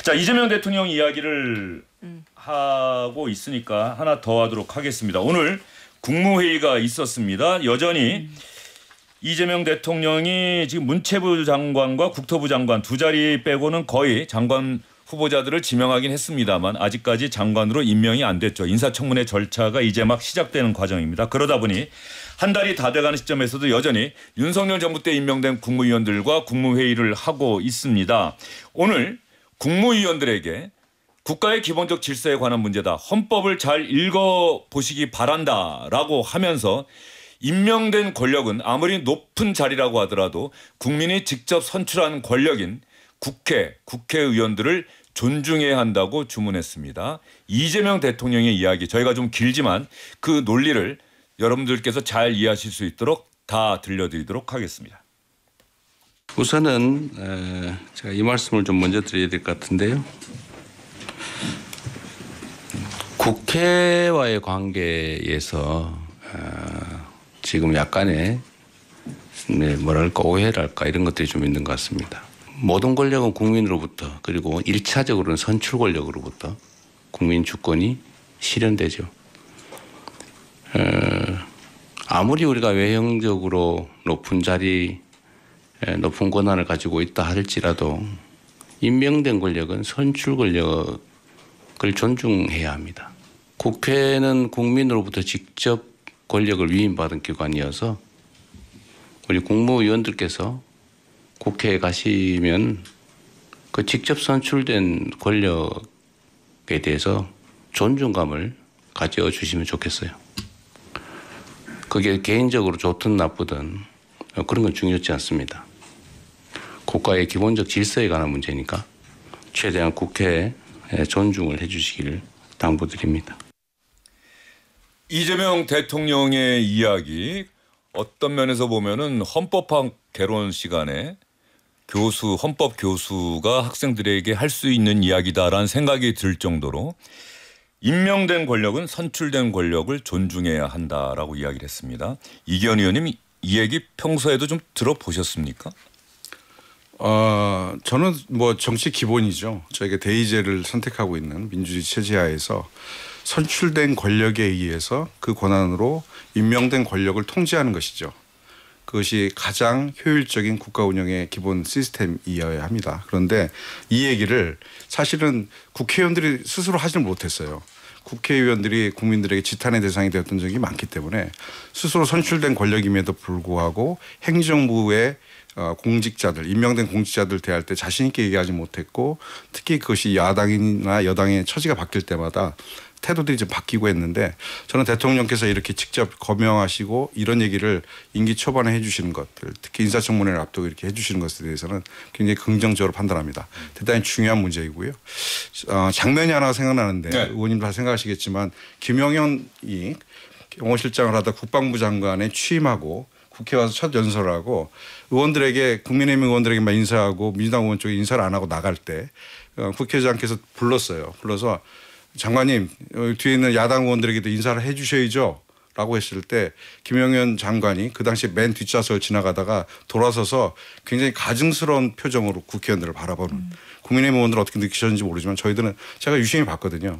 자, 이재명 대통령 이야기를 하고 있으니까 하나 더 하도록 하겠습니다. 오늘 국무회의가 있었습니다. 여전히 이재명 대통령이 지금 문체부 장관과 국토부 장관 두 자리 빼고는 거의 장관 후보자들을 지명하긴 했습니다만 아직까지 장관으로 임명이 안 됐죠. 인사청문회 절차가 이제 막 시작되는 과정입니다. 그러다 보니 한 달이 다 돼가는 시점에서도 여전히 윤석열 정부 때 임명된 국무위원들과 국무회의를 하고 있습니다. 오늘 국무위원들에게 국가의 기본적 질서에 관한 문제다. 헌법을 잘 읽어보시기 바란다라고 하면서 임명된 권력은 아무리 높은 자리라고 하더라도 국민이 직접 선출한 권력인 국회의원들을 존중해야 한다고 주문했습니다. 이재명 대통령의 이야기 저희가 좀 길지만 그 논리를 여러분들께서 잘 이해하실 수 있도록 다 들려드리도록 하겠습니다. 우선은 제가 이 말씀을 좀 먼저 드려야 될 것 같은데요. 국회와의 관계에서 지금 약간의 뭐랄까 오해랄까 이런 것들이 좀 있는 것 같습니다. 모든 권력은 국민으로부터 그리고 1차적으로는 선출 권력으로부터 국민 주권이 실현되죠. 아무리 우리가 외형적으로 높은 자리 높은 권한을 가지고 있다 할지라도 임명된 권력은 선출 권력을 존중해야 합니다. 국회는 국민으로부터 직접 권력을 위임받은 기관이어서 우리 국무위원들께서 국회에 가시면 그 직접 선출된 권력에 대해서 존중감을 가져주시면 좋겠어요. 그게 개인적으로 좋든 나쁘든 그런 건 중요하지 않습니다. 국가의 기본적 질서에 관한 문제니까 최대한 국회에 존중을 해주시기를 당부드립니다. 이재명 대통령의 이야기 어떤 면에서 보면은 헌법학 개론 시간에 헌법 교수가 학생들에게 할 수 있는 이야기다라는 생각이 들 정도로 임명된 권력은 선출된 권력을 존중해야 한다라고 이야기를 했습니다. 이기현 의원님 이 얘기 평소에도 좀 들어보셨습니까? 저는 뭐 정치 기본이죠. 저희가 대의제를 선택하고 있는 민주주의 체제하에서 선출된 권력에 의해서 그 권한으로 임명된 권력을 통제하는 것이죠. 그것이 가장 효율적인 국가 운영의 기본 시스템이어야 합니다. 그런데 이 얘기를 사실은 국회의원들이 스스로 하지는 못했어요. 국회의원들이 국민들에게 지탄의 대상이 되었던 적이 많기 때문에 스스로 선출된 권력임에도 불구하고 행정부의 공직자들, 임명된 공직자들 대할 때 자신 있게 얘기하지 못했고 특히 그것이 야당이나 여당의 처지가 바뀔 때마다 태도들이 좀 바뀌고 했는데 저는 대통령께서 이렇게 직접 거명하시고 이런 얘기를 임기 초반에 해주시는 것들 특히 인사청문회를 앞두고 이렇게 해주시는 것에 대해서는 굉장히 긍정적으로 판단합니다. 대단히 중요한 문제이고요. 장면이 하나 생각나는데 네. 의원님 다 생각하시겠지만 김영현이 경호실장을 하다 국방부 장관에 취임하고 국회 와서 첫 연설을 하고 의원들에게 국민의힘 의원들에게만 인사하고 민주당 의원 쪽에 인사를 안 하고 나갈 때 국회의장께서 불렀어요. 불러서 장관님 뒤에 있는 야당 의원들에게도 인사를 해 주셔야죠 라고 했을 때 김영현 장관이 그 당시 맨 뒷좌석을 지나가다가 돌아서서 굉장히 가증스러운 표정으로 국회의원들을 바라보는 국민의힘 의원들 어떻게 느끼셨는지 모르지만 저희들은 제가 유심히 봤거든요.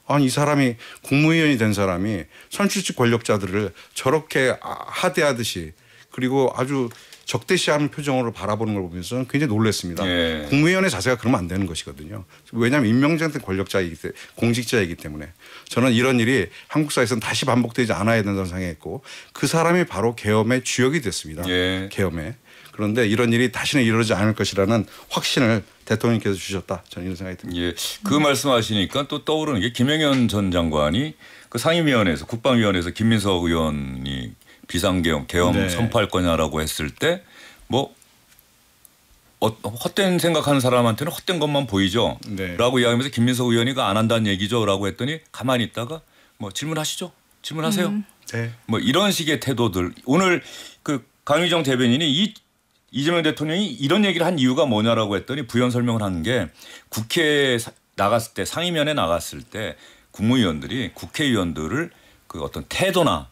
아니 이 사람이 국무위원이 된 사람이 선출직 권력자들을 저렇게 하대하듯이 그리고 아주 적대시하는 표정으로 바라보는 걸 보면서 굉장히 놀랐습니다. 예. 국무위원의 자세가 그러면 안 되는 것이거든요. 왜냐하면 임명된 권력자이기 때문에 공직자이기 때문에 저는 이런 일이 한국 사회에서는 다시 반복되지 않아야 된다는 생각했고 그 사람이 바로 계엄의 주역이 됐습니다. 예. 계엄에. 그런데 이런 일이 다시는 이루어지지 않을 것이라는 확신을 대통령께서 주셨다. 저는 이런 생각이 듭니다. 예. 그 말씀하시니까 또 떠오르는 게 김영현 전 장관이 그 상임위원회에서 국방위원회에서 김민석 의원이 비상계엄 네. 선포할 거냐라고 했을 때 뭐 헛된 생각하는 사람한테는 헛된 것만 보이죠. 네. 라고 이야기하면서 김민석 의원이 안 한다는 얘기죠. 라고 했더니 가만히 있다가 뭐 질문하시죠. 질문하세요. 네. 뭐 이런 식의 태도들. 오늘 그 강유정 대변인이 이재명 대통령이 이런 얘기를 한 이유가 뭐냐라고 했더니 부연 설명을 한 게 국회에 나갔을 때 상임위원회 나갔을 때 국무위원들이 국회의원들을 그 어떤 태도나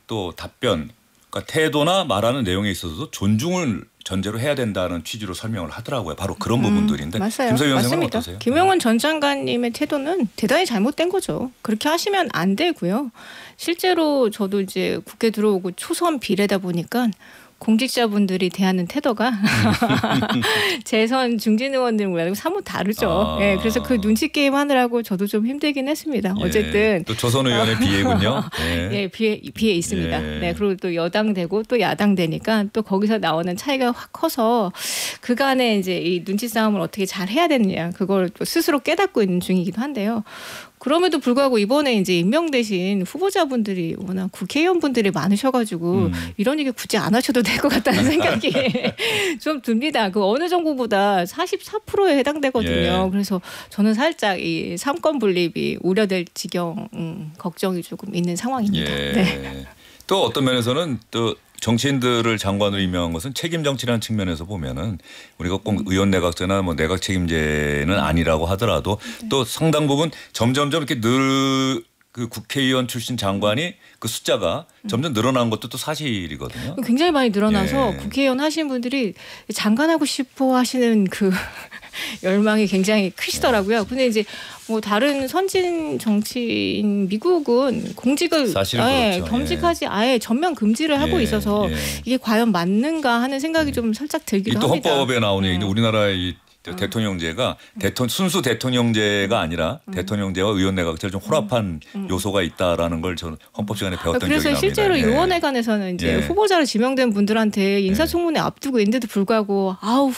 또 답변, 그러니까 태도나 말하는 내용에 있어서도 전제로 해야 된다는 취지로 설명을 하더라고요. 바로 그런 부분들인데 맞아요. 김소희 위원장은 맞습니다. 어떠세요? 김영원 전 장관님의 태도는 대단히 잘못된 거죠. 그렇게 하시면 안 되고요. 실제로 저도 이제 국회 들어오고 초선 비례다 보니까 공직자분들이 대하는 태도가 재선 중진 의원들과 사뭇 다르죠. 예, 그래서 그 눈치 게임 하느라고 저도 좀 힘들긴 했습니다. 예, 어쨌든 또 조선 의원의 비애군요. 예. 예, 비애 있습니다. 예. 네, 그리고 또 여당 되고 또 야당 되니까 또 거기서 나오는 차이가 확 커서 그간에 이제 이 눈치 싸움을 어떻게 잘 해야 되느냐 그걸 또 스스로 깨닫고 있는 중이기도 한데요. 그럼에도 불구하고 이번에 이제 임명되신 후보자분들이 워낙 국회의원분들이 많으셔가지고 이런 얘기 굳이 안 하셔도 될 것 같다는 생각이 좀 듭니다. 그 어느 정부보다 44%에 해당되거든요. 예. 그래서 저는 살짝 이 삼권 분립이 우려될 지경 걱정이 조금 있는 상황입니다. 예. 네. 또 어떤 면에서는 또 정치인들을 장관으로 임명한 것은 책임 정치라는 측면에서 보면은 우리가 꼭 의원 내각제나 뭐 내각 책임제는 아니라고 하더라도 또 상당 부분 점점점 이렇게 그 국회의원 출신 장관이 그 숫자가 점점 늘어난 것도 또 사실이거든요. 굉장히 많이 늘어나서 예. 국회의원 하시는 분들이 장관하고 싶어 하시는 그 열망이 굉장히 크시더라고요. 근데 이제 뭐 다른 선진 정치인 미국은 공직을 사실은 아예 그렇죠. 겸직하지 아예 전면 금지를 하고 예, 있어서 예. 이게 과연 맞는가 하는 생각이 좀 살짝 들기도 또 합니다. 헌법에 나오는 얘기인데 우리나라의 대통령제가 순수 대통령제가 아니라 대통령제와 의원 내각제를 좀 혼합한 요소가 있다라는 걸 저는 헌법 시간에 배웠던 기억이 그래서 납니다. 실제로 예. 의원회관에서는 이제 예. 후보자로 지명된 분들한테 인사청문회 앞두고 있는데도 불구하고 아우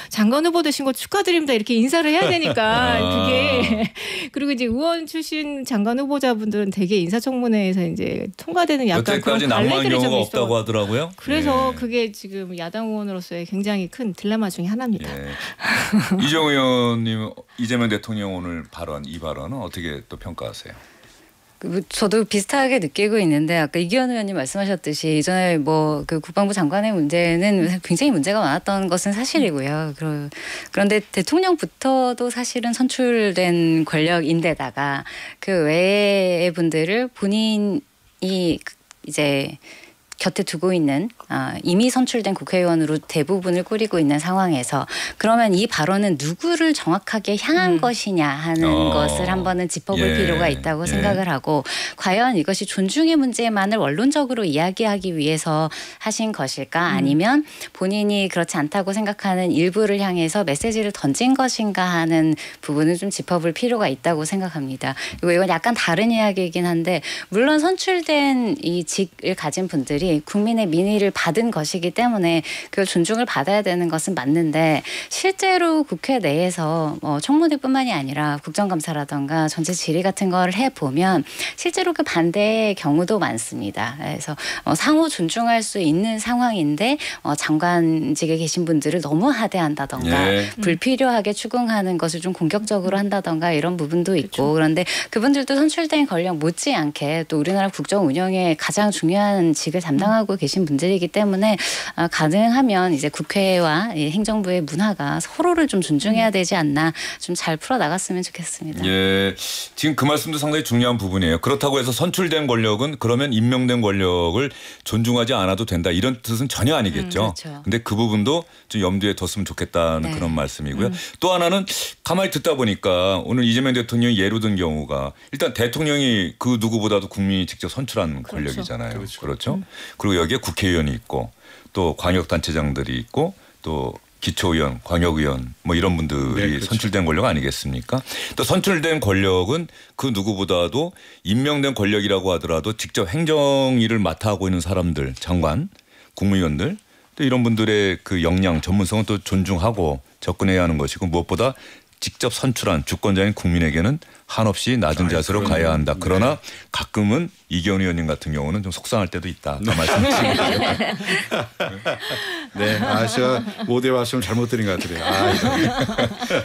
장관 후보 되신 거 축하드립니다 이렇게 인사를 해야 되니까 그게 그리고 이제 의원 출신 장관 후보자분들은 되게 인사청문회에서 이제 통과되는 약간 그런 여태까지 난무한 관례들이 좀 경우가 있어. 없다고 하더라고요. 그래서 예. 그게 지금 야당 의원으로서의 굉장히 큰 딜레마 중에 하나입니다. 예. 이정 의원님 이재명 대통령 오늘 이 발언은 어떻게 또 평가하세요? 저도 비슷하게 느끼고 있는데 아까 이기현 의원님 말씀하셨듯이 이전에 뭐 그 국방부 장관의 문제는 굉장히 문제가 많았던 것은 사실이고요. 그런데 대통령부터도 사실은 선출된 권력인데다가 그 외의 분들을 본인이 이제 곁에 두고 있는 이미 선출된 국회의원으로 대부분을 꾸리고 있는 상황에서 그러면 이 발언은 누구를 정확하게 향한 것이냐 하는 것을 한번은 짚어볼 필요가 있다고 생각을 하고 과연 이것이 존중의 문제만을 원론적으로 이야기하기 위해서 하신 것일까 아니면 본인이 그렇지 않다고 생각하는 일부를 향해서 메시지를 던진 것인가 하는 부분을 좀 짚어볼 필요가 있다고 생각합니다. 그리고 이건 약간 다른 이야기이긴 한데 물론 선출된 이 직을 가진 분들이 국민의 민의를 받은 것이기 때문에 그걸 존중을 받아야 되는 것은 맞는데 실제로 국회 내에서 청문회뿐만이 아니라 국정감사라든가 전체 질의 같은 걸 해보면 실제로 그 반대의 경우도 많습니다. 그래서 상호 존중할 수 있는 상황인데 장관직에 계신 분들을 너무 하대한다든가 불필요하게 추궁하는 것을 좀 공격적으로 한다든가 이런 부분도 있고 그렇죠. 그런데 그분들도 선출된 권력 못지않게 또 우리나라 국정 운영에 가장 중요한 직을 담당하고 계신 분들이기 때문에 가능하면 이제 국회와 행정부의 문화가 서로를 좀 존중해야 되지 않나 좀 잘 풀어 나갔으면 좋겠습니다. 예, 지금 그 말씀도 상당히 중요한 부분이에요. 그렇다고 해서 선출된 권력은 그러면 임명된 권력을 존중하지 않아도 된다 이런 뜻은 전혀 아니겠죠. 그렇죠. 근데 그 부분도 좀 염두에 뒀으면 좋겠다는 그런 말씀이고요. 또 하나는 가만히 듣다 보니까 오늘 이재명 대통령이 예로 든 경우가 일단 대통령이 그 누구보다도 국민이 직접 선출한 권력이잖아요. 그렇죠. 그리고 여기에 국회의원이 있고 또 광역단체장들이 있고 또 기초의원, 광역의원 뭐 이런 분들이 선출된 권력 아니겠습니까? 또 선출된 권력은 그 누구보다도 임명된 권력이라고 하더라도 직접 행정일을 맡아하고 있는 사람들, 장관, 국무위원들 또 이런 분들의 그 역량, 전문성은 또 존중하고 접근해야 하는 것이고 무엇보다 직접 선출한 주권자인 국민에게는 한없이 낮은 자세로 가야 한다. 그러나 가끔은 이기현 의원님 같은 경우는 좀 속상할 때도 있다. 그 말씀드립니다. 네, 제가 모두의 말씀을 잘못 드린 것 같아요.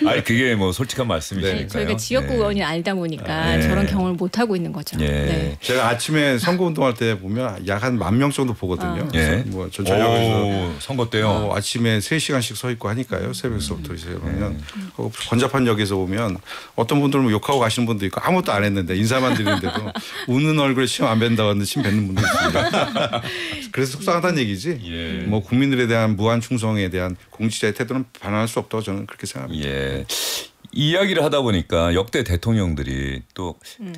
아니 그게 뭐 솔직한 말씀이시니까요. 네, 저희가 지역구 의원이 아니다 보니까 저런 경험을 못 하고 있는 거죠. 네. 제가 아침에 선거운동할 때 보면 약 한 10,000명 정도 보거든요. 뭐 전 전역에서 선거 때요. 아침에 3시간씩 서 있고 하니까요. 새벽서부터 있어요. 그러면 번잡한역에서 보면 어떤 분들은 욕하고 가시는 분도 있고 아무것도 안 했는데 인사만 드리는데도 웃는 얼굴에 침 안 뱉는다고 하는데 침 뱉는 분도 있습니다. 그래서 속상하다는 얘기지. 예. 뭐 국민들에 대한 무한 충성에 대한 공직자의 태도는 반환할 수 없다고 저는 그렇게 생각합니다. 예. 이야기를 하다 보니까 역대 대통령들이 또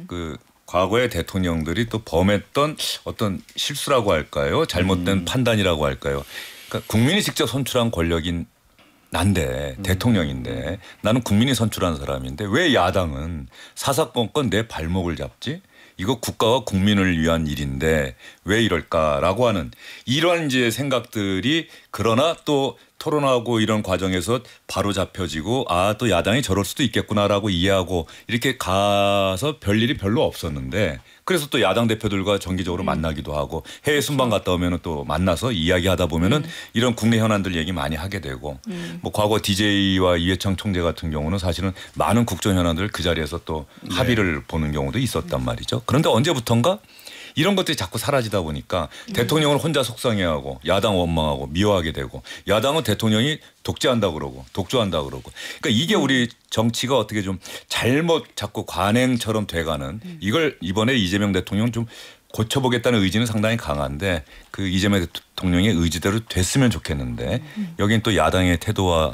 그 과거의 대통령들이 또 범했던 어떤 실수라고 할까요? 잘못된 판단이라고 할까요? 그러니까 국민이 직접 선출한 권력인 난데 대통령인데 나는 국민이 선출한 사람인데 왜 야당은 사사건건 내 발목을 잡지? 이거 국가와 국민을 위한 일인데 왜 이럴까라고 하는 이러한 이제 생각들이 그러나 또 토론하고 이런 과정에서 바로 잡혀지고 아, 또 야당이 저럴 수도 있겠구나라고 이해하고 이렇게 가서 별일이 별로 없었는데 그래서 또 야당 대표들과 정기적으로 만나기도 하고 해외 순방 갔다 오면은 또 만나서 이야기하다 보면은 이런 국내 현안들 얘기 많이 하게 되고 뭐 과거 DJ와 이해창 총재 같은 경우는 사실은 많은 국정 현안들을 그 자리에서 또 합의를 보는 경우도 있었단 말이죠. 그런데 언제부턴가 이런 것들이 자꾸 사라지다 보니까 대통령을 혼자 속상해하고 야당 원망하고 미워하게 되고 야당은 대통령이 독재한다 그러고 독조한다 그러고 그러니까 이게 우리 정치가 어떻게 좀 잘못 자꾸 관행처럼 돼가는 이걸 이번에 이재명 대통령 좀 고쳐보겠다는 의지는 상당히 강한데 그 이재명 대통령의 의지대로 됐으면 좋겠는데 여긴 또 야당의 태도와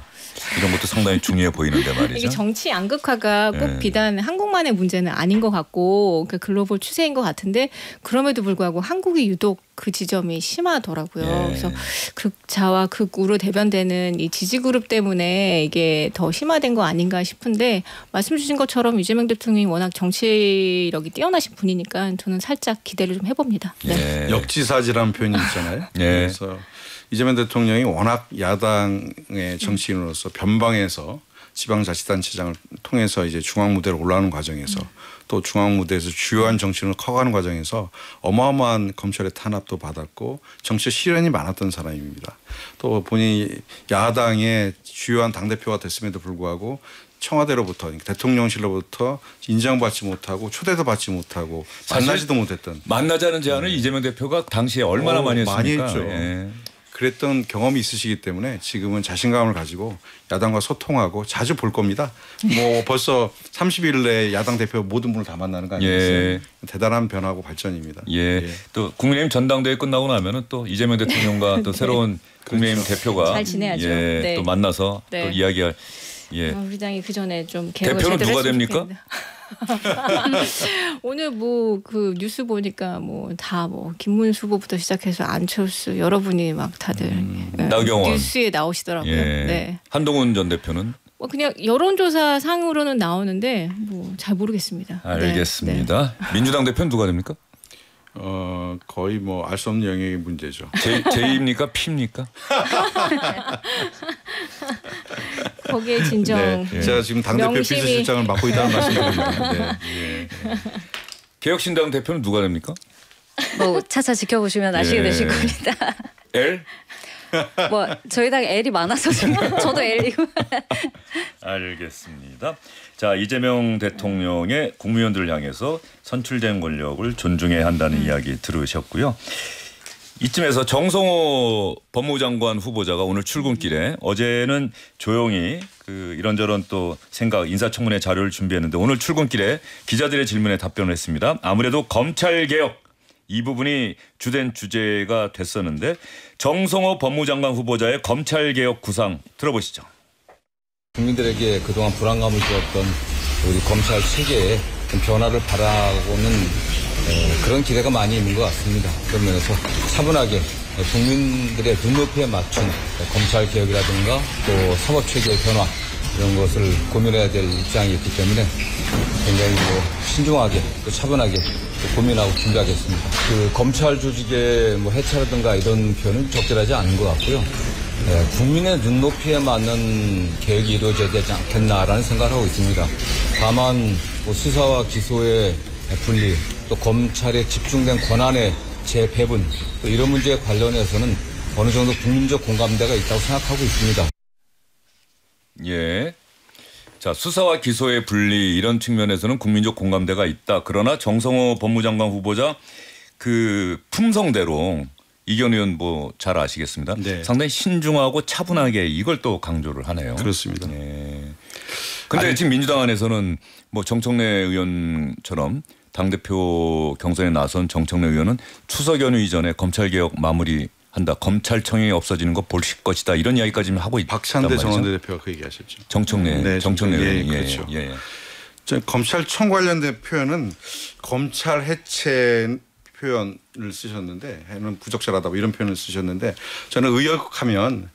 이런 것도 상당히 중요해 보이는데 말이죠. 이게 정치 양극화가 꼭 네. 비단 한국만의 문제는 아닌 것 같고 그 글로벌 추세인 것 같은데 그럼에도 불구하고 한국이 유독 그 지점이 심하더라고요. 예. 그래서 극자와 극우로 대변되는 이 지지 그룹 때문에 이게 더 심화된 거 아닌가 싶은데 말씀 주신 것처럼 이재명 대통령이 워낙 정치력이 뛰어나신 분이니까 저는 살짝 기대를 좀 해봅니다. 네. 예. 역지사지라는 표현이 있잖아요. 예. 그래서 이재명 대통령이 워낙 야당의 정치인으로서 변방에서 지방자치단체장을 통해서 이제 중앙무대로 올라오는 과정에서 또 중앙무대에서 주요한 정치인으로 커가는 과정에서 어마어마한 검찰의 탄압도 받았고 정치 시련이 많았던 사람입니다. 또 본인이 야당의 주요한 당대표가 됐음에도 불구하고 청와대로부터 대통령실로부터 인정받지 못하고 초대도 받지 못하고 만나지도 못했던 만나자는 제안을 이재명 대표가 당시에 얼마나 많이 했습니까? 많이 했죠. 예. 그랬던 경험이 있으시기 때문에 지금은 자신감을 가지고 야당과 소통하고 자주 볼 겁니다. 뭐 벌써 30일 내에 야당 대표 모든 분을 다 만나는 거 아니겠어요? 예. 대단한 변화고 발전입니다. 예. 예. 또 국민의힘 전당대회 끝나고 나면은 또 이재명 대통령과 또 새로운 국민의힘 대표가 잘 지내야죠. 예. 네. 또 만나서 네. 또 이야기할 예. 우리 당이 그 전에 좀 개혁을 대표는 제대로 누가 했으면 됩니까? 좋겠는데. 오늘 뭐 그 뉴스 보니까 뭐 다 뭐 김문수 후보부터 시작해서 안철수 여러분이 막 다들 예, 나경원. 뉴스에 나오시더라고요. 예. 네. 한동훈 전 대표는 뭐 그냥 여론조사 상으로는 나오는데 뭐 잘 모르겠습니다. 네. 알겠습니다. 민주당 대표는 누가 됩니까? 거의 뭐 알 수 없는 영역의 문제죠. J입니까? P입니까? 거기에 진정 네. 제가 지금 당대표 명심이- 비서실장을 맡고 있다는 말씀드립니다. 네. 예. 개혁신당 대표는 누가 됩니까? 뭐 차차 지켜보시면 아시게 예. 되실 겁니다. L? 뭐 저희 당 L이 많아서 지금 저도 L이고. 알겠습니다. 자, 이재명 대통령의 국무위원들을 향해서 선출된 권력을 존중해야 한다는 이야기 들으셨고요. 이쯤에서 정성호 법무부 장관 후보자가 오늘 출근길에 어제는 조용히 그 이런저런 또 생각 인사청문회 자료를 준비했는데 오늘 출근길에 기자들의 질문에 답변을 했습니다. 아무래도 검찰개혁 이 부분이 주된 주제가 됐었는데 정성호 법무부 장관 후보자의 검찰개혁 구상 들어보시죠. 국민들에게 그동안 불안감을 주었던 우리 검찰 체계에 좀 변화를 바라고는 그런 기대가 많이 있는 것 같습니다. 그런 면에서 차분하게 국민들의 눈높이에 맞춘 검찰 개혁이라든가 또 사법 체계의 변화 이런 것을 고민해야 될 입장이 있기 때문에 굉장히 신중하게 또 차분하게 또 고민하고 준비하겠습니다. 그 검찰 조직의 해체라든가 이런 표현은 적절하지 않은 것 같고요. 국민의 눈높이에 맞는 개혁이 이루어져야 되지 않겠나라는 생각을 하고 있습니다. 다만 수사와 기소의 분리, 또 검찰에 집중된 권한의 재배분, 또 이런 문제에 관련해서는 어느 정도 국민적 공감대가 있다고 생각하고 있습니다. 예. 자, 수사와 기소의 분리 이런 측면에서는 국민적 공감대가 있다. 그러나 정성호 법무장관 후보자 그 품성대로 이견 의원 뭐 잘 아시겠습니다. 네. 상당히 신중하고 차분하게 이걸 또 강조를 하네요. 그렇습니다. 예. 근데 지금 민주당 안에서는 뭐 정청래 의원처럼 당대표 경선에 나선 정청래 의원은 추석 연휴 이전에 검찰개혁 마무리한다. 검찰청이 없어지는 거 볼 것이다. 이런 이야기까지 하고 있단 박찬대 말이죠. 전 원내대표가 그 얘기하셨죠. 정청래 의원이. 그렇죠. 예. 검찰청 관련된 표현은 검찰 해체 표현을 쓰셨는데 해는 부적절하다 이런 표현을 쓰셨는데 저는 의역하면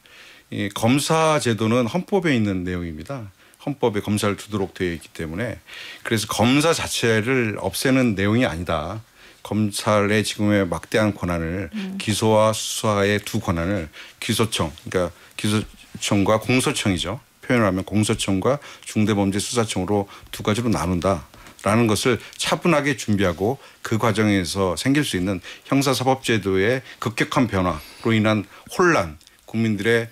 이 검사 제도는 헌법에 있는 내용입니다. 헌법에 검사를 두도록 되어 있기 때문에 그래서 검사 자체를 없애는 내용이 아니다. 검찰의 지금의 막대한 권한을 기소와 수사의 두 권한을 기소청 그러니까 기소청과 공소청이죠. 표현을 하면 공소청과 중대범죄수사청으로 두 가지로 나눈다라는 것을 차분하게 준비하고 그 과정에서 생길 수 있는 형사사법제도의 급격한 변화로 인한 혼란, 국민들의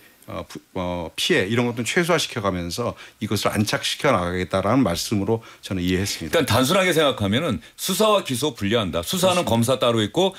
피해 이런 것도 최소화시켜가면서 이것을 안착시켜 나가겠다라는 말씀으로 저는 이해했습니다. 일단 단순하게 생각하면은 수사와 기소 분리한다. 수사는 그렇습니다. 검사 따로 있고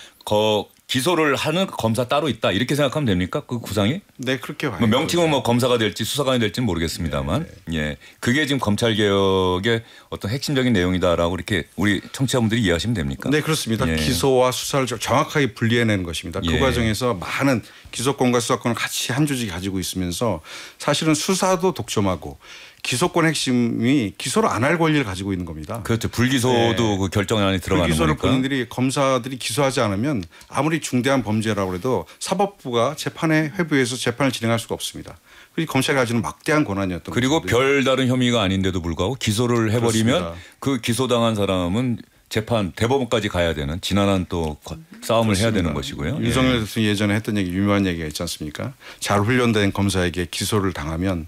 기소를 하는 검사 따로 있다. 이렇게 생각하면 됩니까? 그 구상이? 네, 그렇게 봐요. 뭐 명칭은 뭐 검사가 될지 수사관이 될지는 모르겠습니다만, 예, 그게 지금 검찰 개혁의 어떤 핵심적인 내용이다라고 이렇게 우리 청취자분들이 이해하시면 됩니까? 네, 그렇습니다. 예. 기소와 수사를 정확하게 분리해내는 것입니다. 그 예. 과정에서 많은 기소권과 수사권을 같이 한 조직이 가지고 있으면서 사실은 수사도 독점하고 기소권 핵심이 기소를 안 할 권리를 가지고 있는 겁니다. 그렇죠. 불기소도 그 결정 안에 들어가는 불기소를 거니까. 본인들이 검사들이 기소하지 않으면 아무리 중대한 범죄라고 해도 사법부가 재판에 회부해서 재판을 진행할 수가 없습니다. 그리고 검찰이 가지는 막대한 권한이었던 그리고 것인데. 별다른 혐의가 아닌데도 불구하고 기소를 해버리면 그렇습니다. 그 기소당한 사람은 재판 대법원까지 가야 되는 지난한 또 싸움을 해야 되는 것이고요. 윤석열 대통령이 예전에 했던 얘기 유명한 얘기가 있지 않습니까? 잘 훈련된 검사에게 기소를 당하면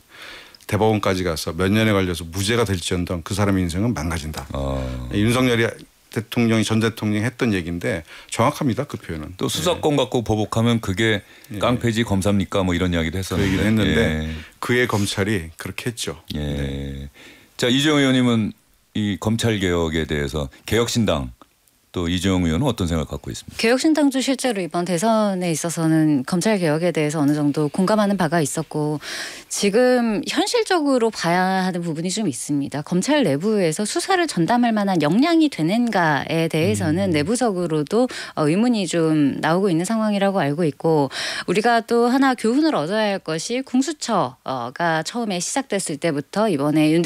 대법원까지 가서 몇 년에 걸려서 무죄가 될지언정 그 사람의 인생은 망가진다. 윤석열이 대통령이 전 대통령이 했던 얘기인데 정확합니다. 그 표현은. 또 수사권 갖고 보복하면 그게 깡패지 검사입니까? 뭐 이런 이야기도 그 했었는데. 얘기를 했는데 예. 그의 검찰이 그렇게 했죠. 예. 자, 이재용 의원님은 이 검찰 개혁에 대해서 개혁신당 또 이재용 의원은 어떤 생각을 갖고 있습니까? 개혁신당도 실제로 이번 대선에 있어서는 검찰 개혁에 대해서 어느 정도 공감하는 바가 있었고 지금 현실적으로 봐야 하는 부분이 좀 있습니다. 검찰 내부에서 수사를 전담할 만한 역량이 되는가에 대해서는 내부적으로도 의문이 좀 나오고 있는 상황이라고 알고 있고 우리가 또 하나 교훈을 얻어야 할 것이 공수처가 처음에 시작됐을 때부터 이번에 윤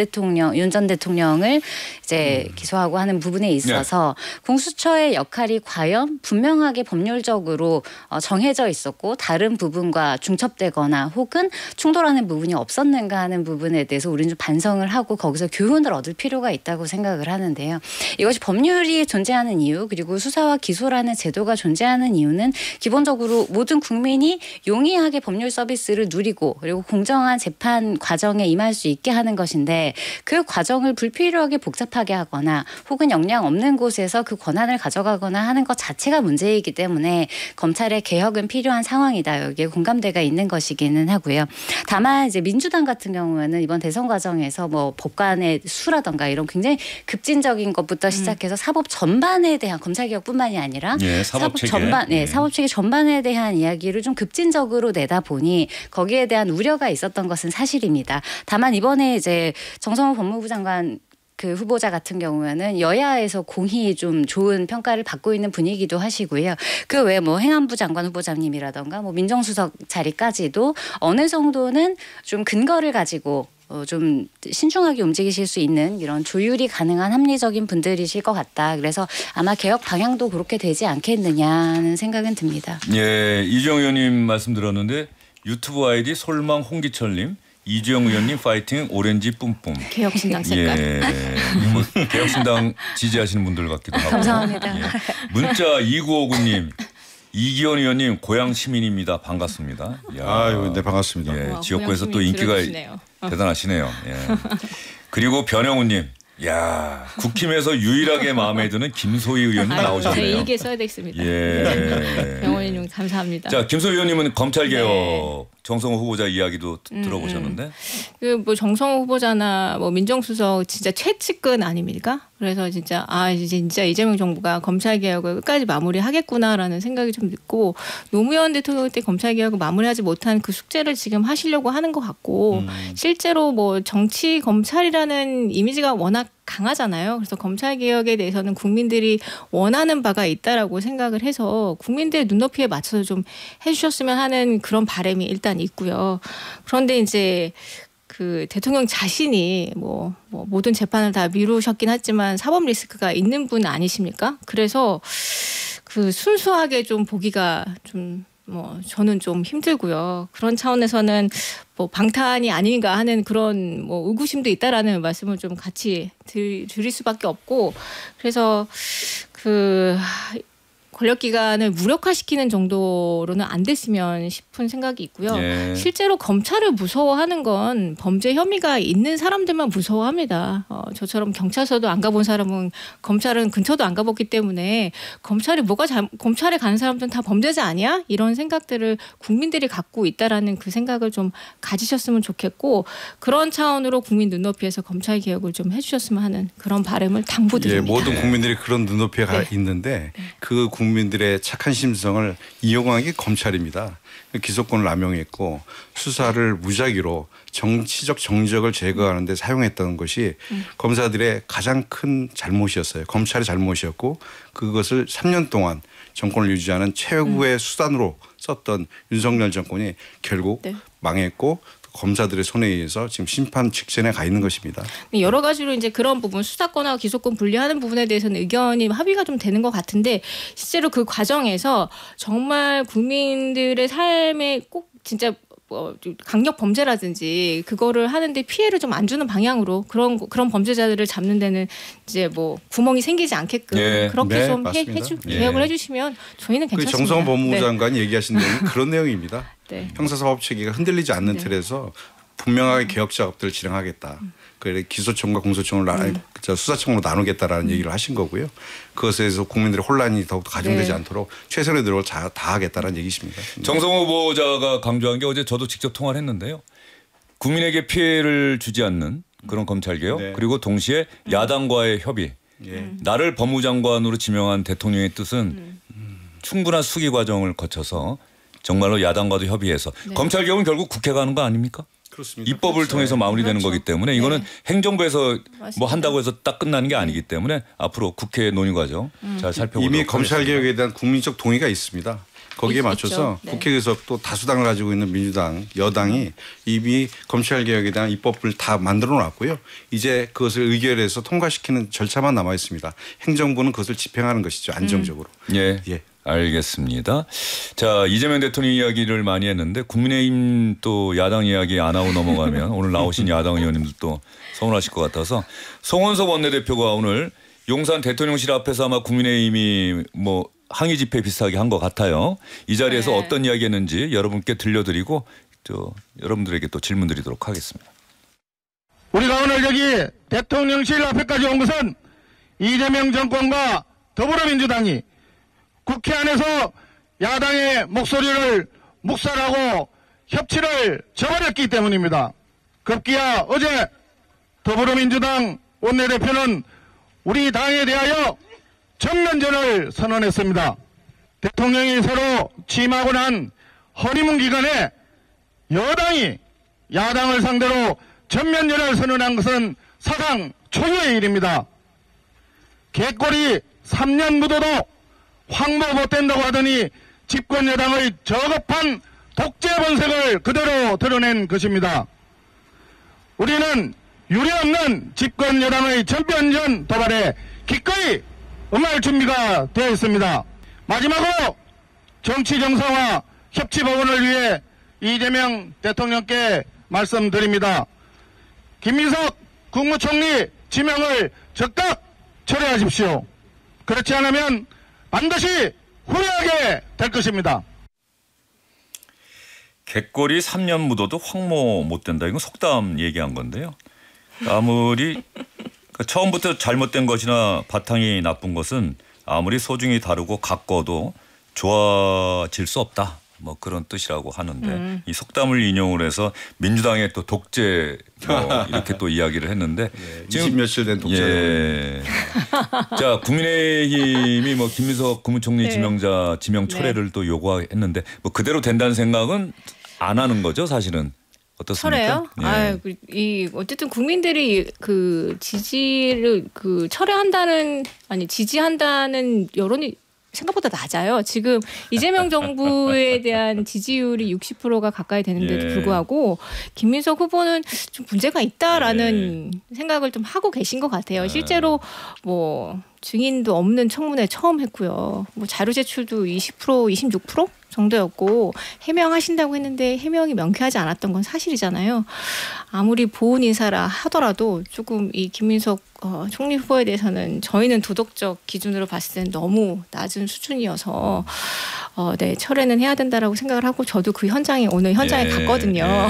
전 대통령을 이제 기소하고 하는 부분에 있어서 공수처의 역할이 과연 분명하게 법률적으로 정해져 있었고 다른 부분과 중첩되거나 혹은 충돌하는 부분이 없었는가 하는 부분에 대해서 우리는 좀 반성을 하고 거기서 교훈을 얻을 필요가 있다고 생각을 하는데요. 이것이 법률이 존재하는 이유 그리고 수사와 기소라는 제도가 존재하는 이유는 기본적으로 모든 국민이 용이하게 법률 서비스를 누리고 그리고 공정한 재판 과정에 임할 수 있게 하는 것인데 그 과정을 불필요하게 복잡하게 하거나 혹은 역량 없는 곳에서 그 권한을 가져가거나 하는 것 자체가 문제이기 때문에 검찰의 개혁은 필요한 상황이다. 여기에 공감대가 있는 것이기는 하고요. 다만 이제 민주당 같은 경우에는 이번 대선 과정에서 뭐 법관의 수라든가 이런 굉장히 급진적인 것부터 시작해서 사법 전반에 대한 검찰 개혁뿐만이 아니라 사법 전반, 사법 체계 전반에 대한 이야기를 좀 급진적으로 내다 보니 거기에 대한 우려가 있었던 것은 사실입니다. 다만 이번에 이제 정성호 법무부 장관 그 후보자 같은 경우에는 여야에서 공히 좀 좋은 평가를 받고 있는 분위기도 하시고요. 그 외에 뭐 행안부 장관 후보자님이라던가 뭐 민정수석 자리까지도 어느 정도는 좀 근거를 가지고 좀 신중하게 움직이실 수 있는 이런 조율이 가능한 합리적인 분들이실 것 같다. 그래서 아마 개혁 방향도 그렇게 되지 않겠느냐는 생각은 듭니다. 예, 이재용 의원님 말씀 들었는데 유튜브 아이디 솔망 홍기철님. 이재용 의원님 파이팅 오렌지 뿜뿜. 개혁신당 색깔. 예, 뭐 개혁신당 지지하시는 분들 같기도 하고. 감사합니다. 예. 문자 2959님. 이기현 의원님 고향 시민입니다. 반갑습니다. 아유, 네 반갑습니다. 예, 와, 지역구에서 또 고향 시민 인기가 들어주시네요. 대단하시네요. 예. 그리고 변영우님. 야, 국힘에서 유일하게 마음에 드는 김소희 의원님 제 나오셨네요. 일기에 써야 되겠습니다. 예. 병원님 감사합니다. 자, 김소희 의원님은 검찰 개혁 네. 정성호 후보자 이야기도 들어보셨는데. 그 뭐 정성호 후보자나 뭐 민정수석 진짜 최측근 아닙니까? 그래서 진짜 진짜 이재명 정부가 검찰 개혁을 끝까지 마무리하겠구나라는 생각이 좀 들고 노무현 대통령 때 검찰 개혁을 마무리하지 못한 그 숙제를 지금 하시려고 하는 것 같고 실제로 뭐 정치 검찰이라는 이미지가 워낙 강하잖아요. 그래서 검찰 개혁에 대해서는 국민들이 원하는 바가 있다라고 생각을 해서 국민들의 눈높이에 맞춰서 좀 해주셨으면 하는 그런 바람이 일단 있고요. 그런데 이제 그 대통령 자신이 뭐 모든 재판을 다 미루셨긴 했지만 사법 리스크가 있는 분 아니십니까? 그래서 그 순수하게 좀 보기가 좀 저는 좀 힘들고요. 그런 차원에서는 뭐 방탄이 아닌가 하는 그런 뭐 의구심도 있다라는 말씀을 좀 같이 드릴 수밖에 없고, 그래서 그 권력기관을 무력화시키는 정도로는 안 됐으면 싶은 생각이 있고요. 예. 실제로 검찰을 무서워하는 건 범죄 혐의가 있는 사람들만 무서워합니다. 저처럼 경찰서도 안 가본 사람은 검찰은 근처도 안 가봤기 때문에 검찰에 가는 사람들은 다 범죄자 아니야? 이런 생각들을 국민들이 갖고 있다라는 그 생각을 좀 가지셨으면 좋겠고, 그런 차원으로 국민 눈높이에서 검찰 개혁을 좀 해주셨으면 하는 그런 바람을 당부드립니다. 예, 모든 국민들이 그런 눈높이에 가 네. 있는데 그 국민들의 착한 심성을 이용한 게 검찰입니다. 기소권을 남용했고 수사를 무작위로 정치적 정적을 제거하는 데 사용했던 것이 검사들의 가장 큰 잘못이었어요. 검찰의 잘못이었고 그것을 3년 동안 정권을 유지하는 최고의 수단으로 썼던 윤석열 정권이 결국 네. 망했고 검사들의 손에 의해서 지금 심판 직전에 가 있는 것입니다. 여러 가지로 이제 그런 부분, 수사권하고 기소권 분리하는 부분에 대해서는 의견이 합의가 좀 되는 것 같은데, 실제로 그 과정에서 정말 국민들의 삶에 꼭 진짜 강력 범죄라든지 그거를 하는데 피해를 좀 안 주는 방향으로 그런 범죄자들을 잡는 데는 이제 뭐 구멍이 생기지 않게끔 예. 그렇게 네, 좀 맞습니다. 개혁을 해주시면 저희는 그 괜찮습니다. 정성호 법무부 네. 장관이 얘기하신 내용이 그런 내용입니다. 네. 형사사법 체계가 흔들리지 않는 네. 틀에서 분명하게 개혁 작업들을 진행하겠다. 그래 기소청과 공소청을 수사청으로 나누겠다라는 얘기를 하신 거고요. 그것에 대해서 국민들의 혼란이 더욱더 가중되지 네. 않도록 최선의 노력을 다 하겠다는 얘기십니다. 정성호 후보자가 강조한 게 어제 저도 직접 통화를 했는데요. 국민에게 피해를 주지 않는 그런 검찰개혁, 네. 그리고 동시에 야당과의 협의. 예. 나를 법무장관으로 지명한 대통령의 뜻은 충분한 수기 과정을 거쳐서 정말로 야당과도 협의해서 네. 검찰개혁은 결국 국회가 하는 거 아닙니까? 그렇습니다. 입법을 그렇죠. 통해서 마무리되는 그렇죠. 거기 때문에 이거는 네. 행정부에서 뭐 맞습니다. 한다고 해서 딱 끝나는 게 아니기 때문에 앞으로 국회 논의 과정 잘 살펴보도록 이미 검찰 하겠습니다. 개혁에 대한 국민적 동의가 있습니다. 거기에 있죠. 맞춰서 네. 국회에서 또 다수당을 가지고 있는 민주당 여당이 이미 검찰 개혁에 대한 입법을 다 만들어 놨고요. 이제 그것을 의결해서 통과시키는 절차만 남아 있습니다. 행정부는 그것을 집행하는 것이죠. 안정적으로. 예. 예. 알겠습니다. 자, 이재명 대통령 이야기를 많이 했는데 국민의힘 또 야당 이야기 안 하고 넘어가면 오늘 나오신 야당 의원님들 또 서운하실 것 같아서 송원석 원내대표가 오늘 용산 대통령실 앞에서 아마 국민의힘이 뭐 항의 집회 비슷하게 한 것 같아요. 이 자리에서 네. 어떤 이야기했는지 여러분께 들려드리고 여러분들에게 또 질문 드리도록 하겠습니다. 우리가 오늘 여기 대통령실 앞에까지 온 것은 이재명 정권과 더불어민주당이 국회 안에서 야당의 목소리를 묵살하고 협치를 저버렸기 때문입니다. 급기야 어제 더불어민주당 원내대표는 우리 당에 대하여 전면전을 선언했습니다. 대통령이 새로 취임하고 난 허니문 기간에 여당이 야당을 상대로 전면전을 선언한 것은 사상 초유의 일입니다. 개꼬리 3년 묻어도 황모 못된다고 하더니 집권 여당의 저급한 독재 본색을 그대로 드러낸 것입니다. 우리는 유례없는 집권 여당의 전면전 도발에 기꺼이 응할 준비가 되어 있습니다. 마지막으로 정치 정상화 협치 복원을 위해 이재명 대통령께 말씀드립니다. 김민석 국무총리 지명을 즉각 철회하십시오. 그렇지 않으면 반드시 후회하게 될 것입니다. 갯골이 3년 묻어도 황모 못 된다. 이건 속담 얘기한 건데요. 아무리 처음부터 잘못된 것이나 바탕이 나쁜 것은 아무리 소중히 다루고 가꿔도 좋아질 수 없다. 뭐 그런 뜻이라고 하는데 이 속담을 인용을 해서 민주당의 또 독재 뭐 이렇게 또 이야기를 했는데 예, 20며칠 된 독재. 예. 자, 국민의힘이 뭐 김민석 국무총리 네. 지명 철회를 또 요구했는데 뭐 그대로 된다는 생각은 안 하는 거죠, 사실은. 어떻습니까? 철회요? 예. 이 어쨌든 국민들이 그 지지를 그 철회한다는 지지한다는 여론이 생각보다 낮아요. 지금 이재명 정부에 대한 지지율이 60%가 가까이 되는데도 예. 불구하고 김민석 후보는 좀 문제가 있다라는 생각을 좀 하고 계신 것 같아요. 실제로 뭐 증인도 없는 청문회 처음 했고요. 뭐 자료 제출도 20%, 26% 정도였고 해명하신다고 했는데 해명이 명쾌하지 않았던 건 사실이잖아요. 아무리 보훈 인사라 하더라도 조금 이 김민석 총리 후보에 대해서는 저희는 도덕적 기준으로 봤을 때는 너무 낮은 수준이어서 네, 철회는 해야 된다라고 생각을 하고 저도 그 오늘 현장에 갔거든요.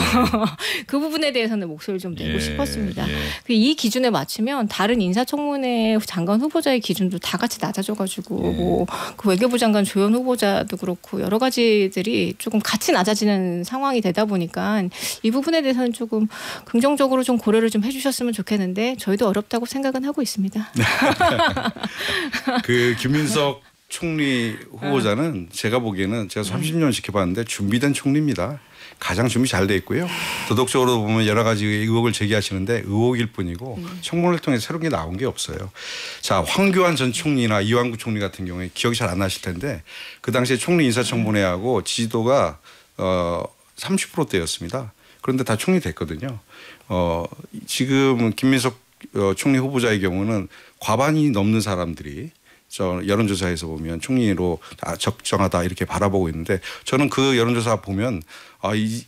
그 부분에 대해서는 목소리를 좀 내고 싶었습니다. 이 기준에 맞추면 다른 인사청문회 장관 후보자의 기준도 다 같이 낮아져가지고 뭐 그 외교부 장관 조현 후보자도 그렇고 여러 가지들이 조금 같이 낮아지는 상황이 되다 보니까 이 부분에 대해서는 조금 긍정적으로 좀 고려를 좀 해주셨으면 좋겠는데 저희도 어렵다고 생각은 하고 있습니다. 그 김민석 총리 후보자는 제가 보기에는 제가 30년 지켜봤는데 준비된 총리입니다. 가장 준비 잘 돼 있고요. 도덕적으로 보면 여러 가지 의혹을 제기하시는데 의혹일 뿐이고 청문회를 통해 새로운 게 나온 게 없어요. 자, 황교안 전 총리나 이완구 총리 같은 경우에 기억이 잘 안 나실 텐데 그 당시에 총리 인사청문회하고 지지도가 30%대였습니다. 그런데 다 총리 됐거든요. 지금 김민석 총리 후보자의 경우는 과반이 넘는 사람들이 여론조사에서 보면 총리로 적정하다 이렇게 바라보고 있는데 저는 그 여론조사 보면 이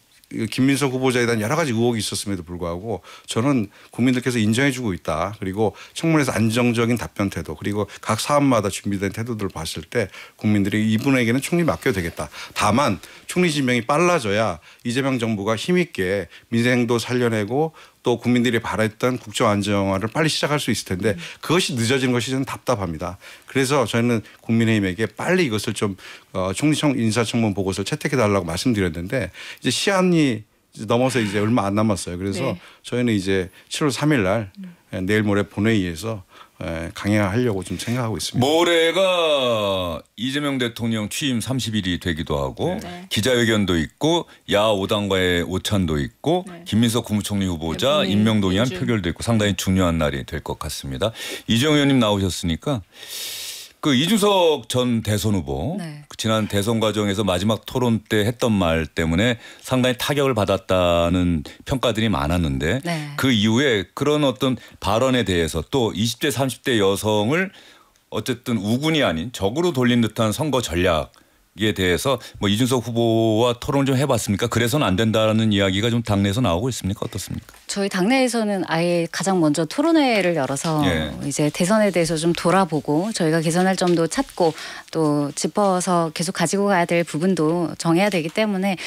김민석 후보자에 대한 여러 가지 의혹이 있었음에도 불구하고 저는 국민들께서 인정해주고 있다. 그리고 청문회에서 안정적인 답변 태도 그리고 각 사안마다 준비된 태도들을 봤을 때 국민들이 이분에게는 총리 맡겨도 되겠다. 다만 총리 지명이 빨라져야 이재명 정부가 힘있게 민생도 살려내고 또 국민들이 바랬던 국정 안정화를 빨리 시작할 수 있을 텐데 그것이 늦어지는 것이 저는 답답합니다. 그래서 저희는 국민의힘에게 빨리 이것을 좀 총리 인사청문 보고서를 채택해달라고 말씀드렸는데 이제 시한이 넘어서 이제 얼마 안 남았어요. 그래서 저희는 이제 7월 3일 날 내일 모레 본회의에서 강행하려고 좀 생각하고 있습니다. 모레가 이재명 대통령 취임 30일이 되기도 하고 기자회견도 있고 야 5당과의 오찬도 있고 김민석 국무총리 후보자 임명동의안 표결도 있고 상당히 중요한 날이 될 것 같습니다. 이정현 의원님 나오셨으니까 그 이준석 전 대선 후보 지난 대선 과정에서 마지막 토론 때 했던 말 때문에 상당히 타격을 받았다는 평가들이 많았는데 그 이후에 그런 어떤 발언에 대해서 또 20대 30대 여성을 어쨌든 우군이 아닌 적으로 돌린 듯한 선거 전략에 대해서 뭐 이준석 후보와 토론을 좀 해봤습니까? 그래서는 안 된다는 이야기가 좀 당내에서 나오고 있습니까? 어떻습니까? 저희 당내에서는 아예 가장 먼저 토론회를 열어서 이제 대선에 대해서 좀 돌아보고 저희가 개선할 점도 찾고 또 짚어서 계속 가지고 가야 될 부분도 정해야 되기 때문에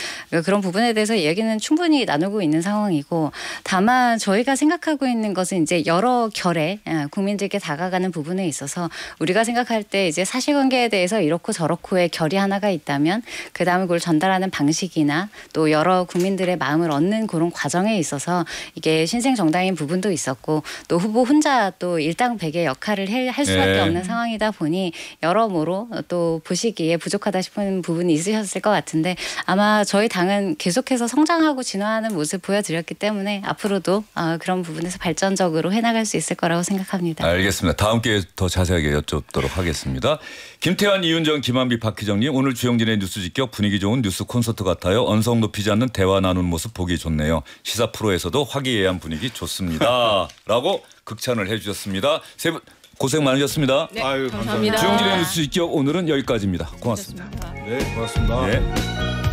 그런 부분에 대해서 이야기는 충분히 나누고 있는 상황이고 다만 저희가 생각하고 있는 것은 이제 여러 결에 국민들께 다가가는 부분에 있어서 우리가 생각할 때 이제 사실관계에 대해서 이렇고 저렇고의 결이 하나가 있다면 그다음에 그걸 전달하는 방식이나 또 여러 국민들의 마음을 얻는 그런 과정에 있어서 이게 신생 정당인 부분도 있었고 또 후보 혼자 또 일당백의 역할을 할 수밖에 없는 상황이다 보니 여러모로 또 보시기에 부족하다 싶은 부분이 있으셨을 것 같은데 아마 저희 당은 계속해서 성장하고 진화하는 모습 보여드렸기 때문에 앞으로도 그런 부분에서 발전적으로 해나갈 수 있을 거라고 생각합니다. 알겠습니다. 다음 기회에 더 자세하게 여쭙도록 하겠습니다. 김태환, 이윤정, 김한비, 박희정님 오늘 주영진의 뉴스 직격 분위기 좋은 뉴스 콘서트 같아요. 언성 높이지 않는 대화 나누는 모습 보기 좋네요. 시사 프로에서도 화기애애한 분위기 좋습니다. 라고 극찬을 해주셨습니다. 세 분 고생 많으셨습니다. 네, 아유, 감사합니다. 주영진의 뉴스 직격 오늘은 여기까지입니다. 고맙습니다. 네, 고맙습니다. 네.